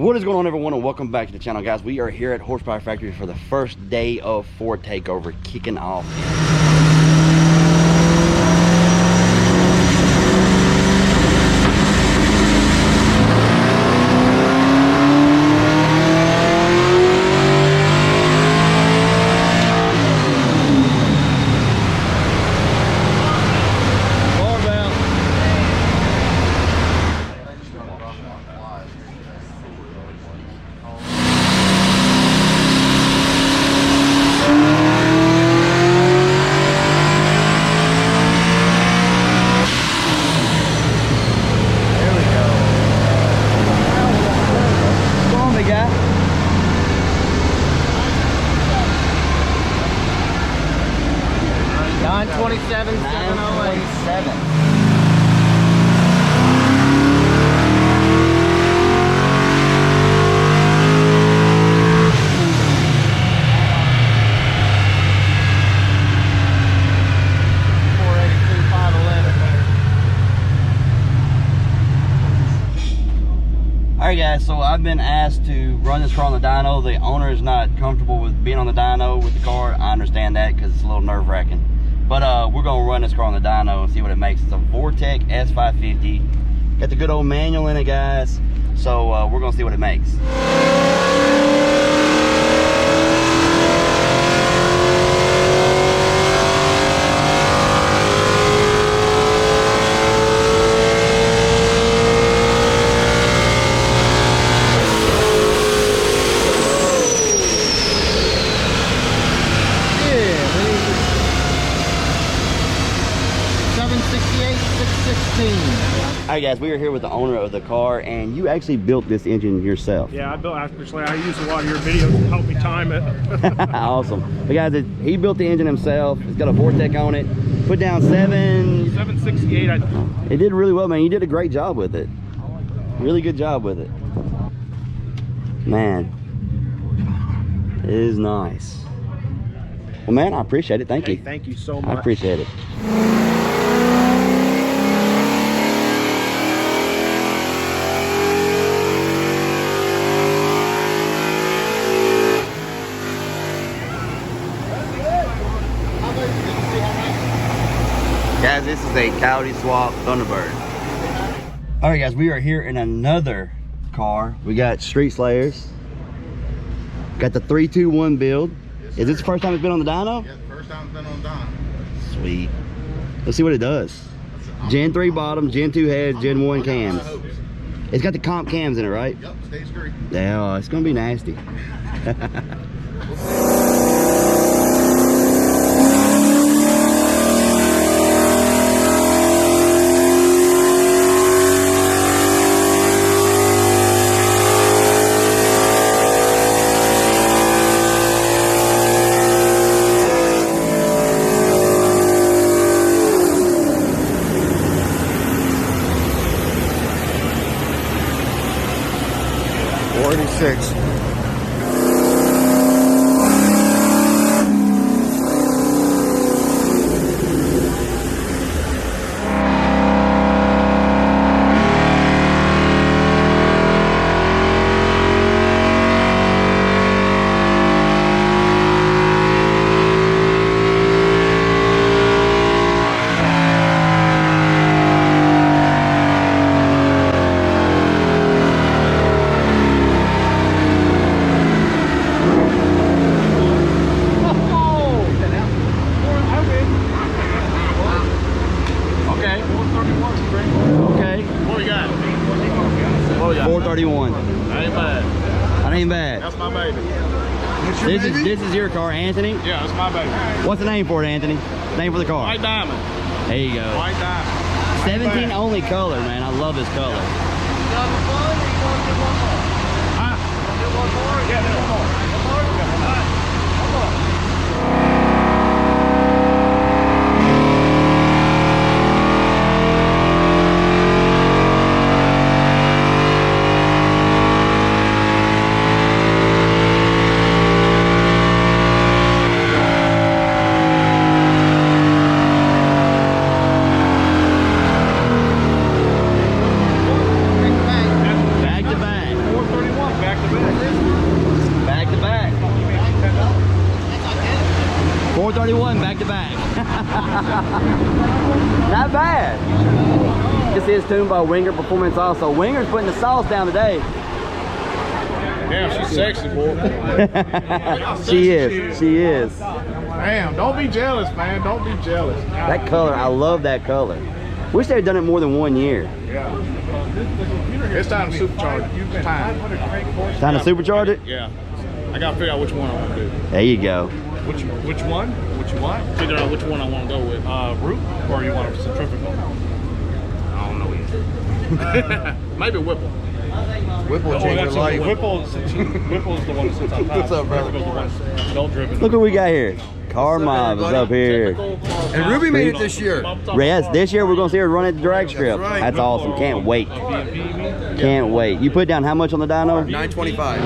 What is going on, everyone, and welcome back to the channel, guys. We are here at Horsepower Factory for the first day of Ford Takeover kicking off. Alright guys, so I've been asked to run this car on the dyno. The owner is not comfortable with being on the dyno with the car. I understand that because it's a little nerve-wracking. But we're going to run this car on the dyno and see what it makes. It's a Vortech S550. Got the good old manual in it, guys. So we're going to see what it makes. Alright guys, we are here with the owner of the car, and you actually built this engine yourself. Yeah, I use a lot of your videos to help me time it. Awesome. But guys, he built the engine himself. It's got a Vortech on it. Put down 768. It did really well, man. You did a great job with it. Really good job with it. Man, it is nice. Well, man, I appreciate it. Thank you. Thank you so much. I appreciate it. Guys, this is a Coyote swap Thunderbird. All right, guys, we are here in another car. We got Street Slayers. Got the 321 build. Yes, is this the first time it's been on the dyno? Yeah, the first time it's been on the dyno. Sweet. Let's see what it does. Gen 3 bottom, Gen 2 heads, Gen 1 cams. It's got the comp cams in it, right? Yep, stage 3. Yeah, it's gonna be nasty. Six. Okay. What we got? 431. That ain't bad. That ain't bad. That's my baby. This is your car, Anthony? Yeah, that's my baby. What's the name for it, Anthony? Name for the car? White diamond. There you go. White diamond. 17 only color, man. I love this color. Huh? Yeah, one more. Back to back. Not bad. This is tuned by Wengerd Performance also. Wengerd's putting the sauce down today. Damn, she's sexy, boy. She is. She is. Damn, don't be jealous, man. Don't be jealous. That color, I love that color. Wish they had done it more than 1 year. Yeah. It's time to supercharge it. It's time. Time to supercharge it? Yeah. I gotta figure out which one I want to do. There you go. Which one? What you want? Figure out which one I want to go with. Root, or you want a centrifugal? I don't know yet. Maybe Whipple. Whipple will change your life. Whipple's the one that sits on top. What's up, brother? Whipple's the one that's belt-driven. Look what we got here. Car Mob is up here. And Ruby made it this year. Yes, this year we're going to see her run at the drag strip. right. That's awesome. Can't wait. Can't wait. You put down how much on the dyno? 925.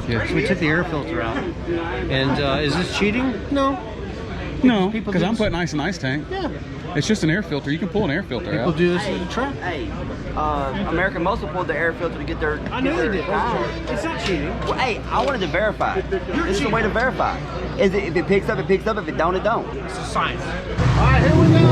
Yeah. So we took the air filter out. And is this cheating? No. No, because I'm putting ice in ice tank. Yeah. It's just an air filter. You can pull an air filter People out. do this in the truck. Hey, American Muscle pulled the air filter to get their. I know they did. It's not cheating. Well, hey, I wanted to verify. This is the way to verify. Is it if it picks up, it picks up. If it don't, it don't. It's a science. All right, here we go.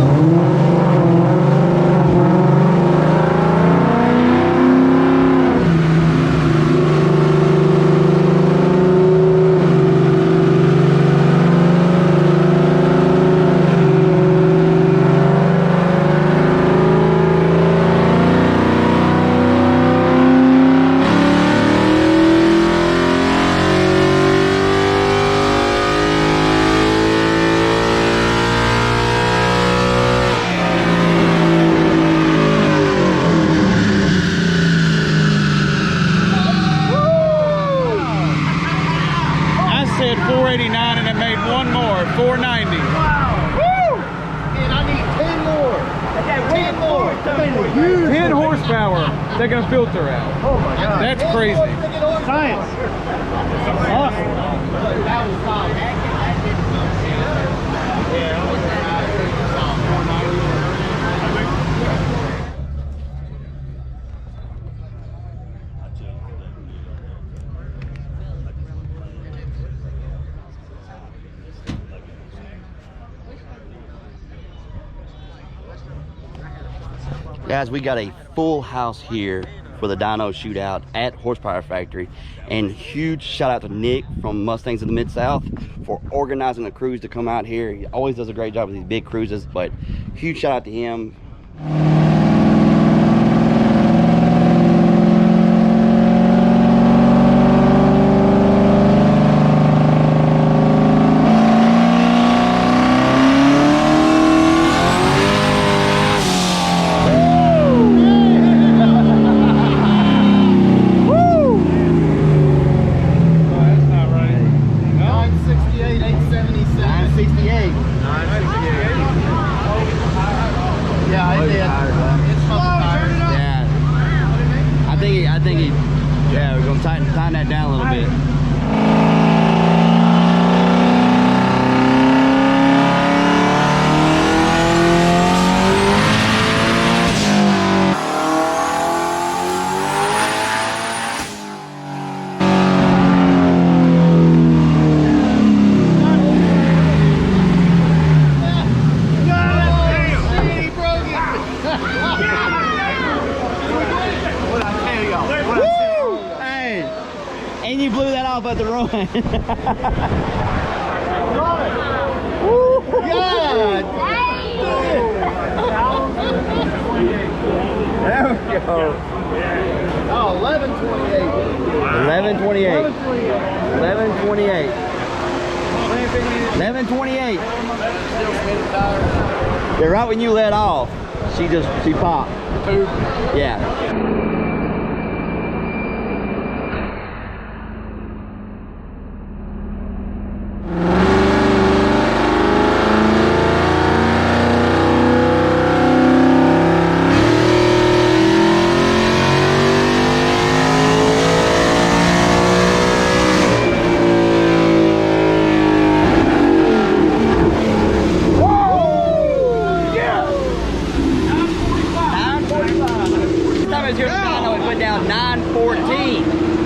Taking a filter out. Oh my God. That's crazy. Science. Awesome. Guys, we got a full house here for the Dyno Shootout at Horsepower Factory, and huge shout out to Nick from Mustangs of the Mid-South for organizing the crews to come out here. He always does a great job with these big cruises, but huge shout out to him. think he, yeah, we're gonna tighten that down a little bit. And you blew that off at the run. God! There we go. Oh, 11:28. 11:28. 11:28. 11:28. Yeah, right when you let off, she popped. Yeah.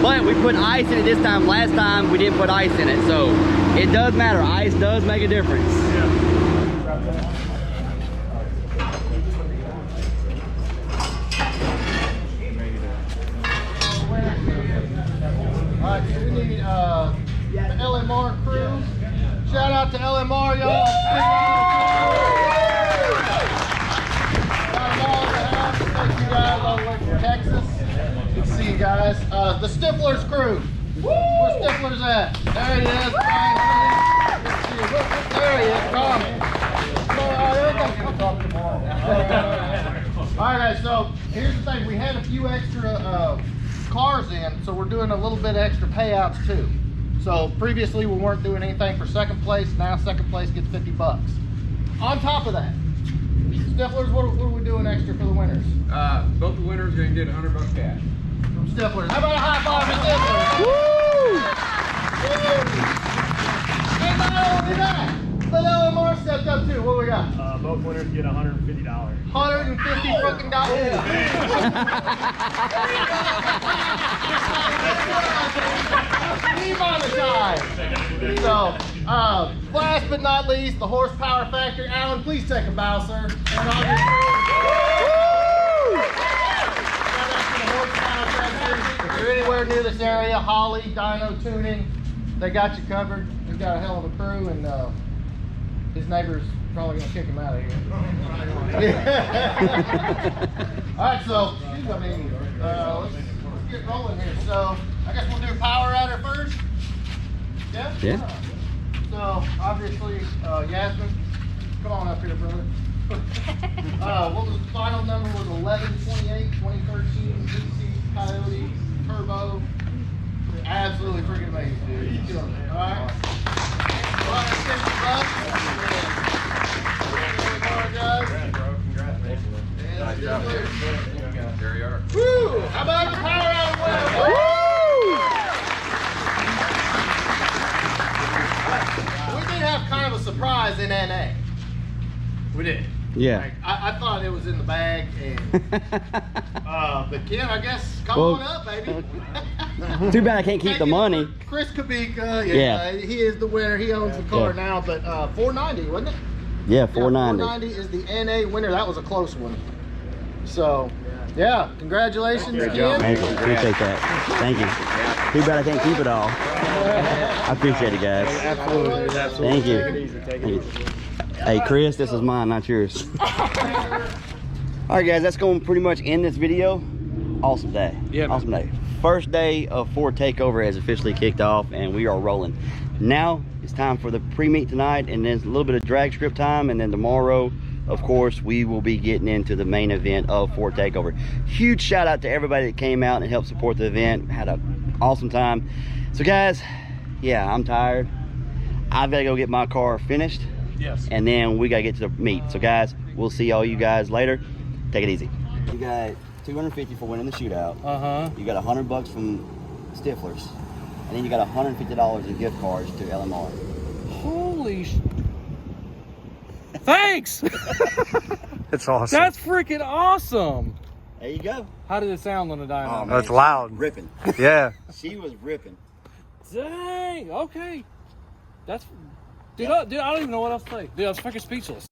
But we put ice in it this time. Last time we didn't put ice in it, so it does matter. Ice does make a difference. Alright, so we need the LMR crew. Shout out to LMR, y'all. Got them all in the house. Thank you guys all the way from Texas. Good to see you guys. The Stiflers crew. Where's Stiflers at? There he is. Good to see you. There he is. Tommy. I'll talk tomorrow. Alright guys, so here's the thing. We had a few extra cars in, so we're doing a little bit extra payouts too. So previously we weren't doing anything for second place. Now second place gets 50 bucks. On top of that, Stiflers, what are we doing extra for the winners? Both the winners are going to get $100 cash. From Stiflers. How about a high five for Stiflers? Woo! And not only that, but LMR stepped up too. What we got? Both winners get $150. $150 fucking dollars. Demonetized. So, last but not least, the Horsepower Factory. Alan, please take a bow, sir. And obviously, if you're anywhere near this area, Holly, Dyno Tuning, they got you covered. He's got a hell of a crew, and his neighbor's probably gonna kick him out of here. All right, so let's get rolling here. So I guess we'll do Power Rider first. Yeah. Yeah. So obviously, Yasmin, come on up here, brother. What was the final number? Was 11/28, 2013 GT Coyote Turbo. Absolutely freaking amazing, dude. You're killing it. All right. There you are. Woo! How about the Power Rider winner? We did have kind of a surprise in NA. We did. Yeah. Like, I thought it was in the bag, and but Ken, I guess come on up, baby. Too bad I can't keep the money. Chris Kubica, Yeah. he is the winner. He owns the car now, but 490, wasn't it? Yeah, 490. 490 is the NA winner. That was a close one. So, yeah, congratulations again. Thank you. Appreciate that. Thank you. Too bad I can't keep it all. I appreciate it, guys. Absolutely. Thank you. Thank you. Hey, Chris, this is mine, not yours. All right, guys, that's going to pretty much end this video. Awesome day. Yeah. Awesome day. First day of Ford Takeover has officially kicked off, and we are rolling. Now it's time for the pre-meet tonight, and then a little bit of drag strip time, and then tomorrow, of course, we will be getting into the main event of Ford Takeover. Huge shout out to everybody that came out and helped support the event. Had an awesome time. So, guys, yeah, I'm tired. I've got to go get my car finished. Yes. And then we got to get to the meet. So, guys, we'll see all you guys later. Take it easy. You guys, $250 for winning the shootout. Uh-huh. You got $100 from Stiflers, and then you got $150 in gift cards to LMR. Holy Thanks! It's awesome. That's freaking awesome! There you go. How did it sound on the dyno? Oh, man, That's loud. Ripping. Yeah. She was ripping. Dang, okay. That's... Dude, I don't even know what else to say. Dude, I was freaking speechless.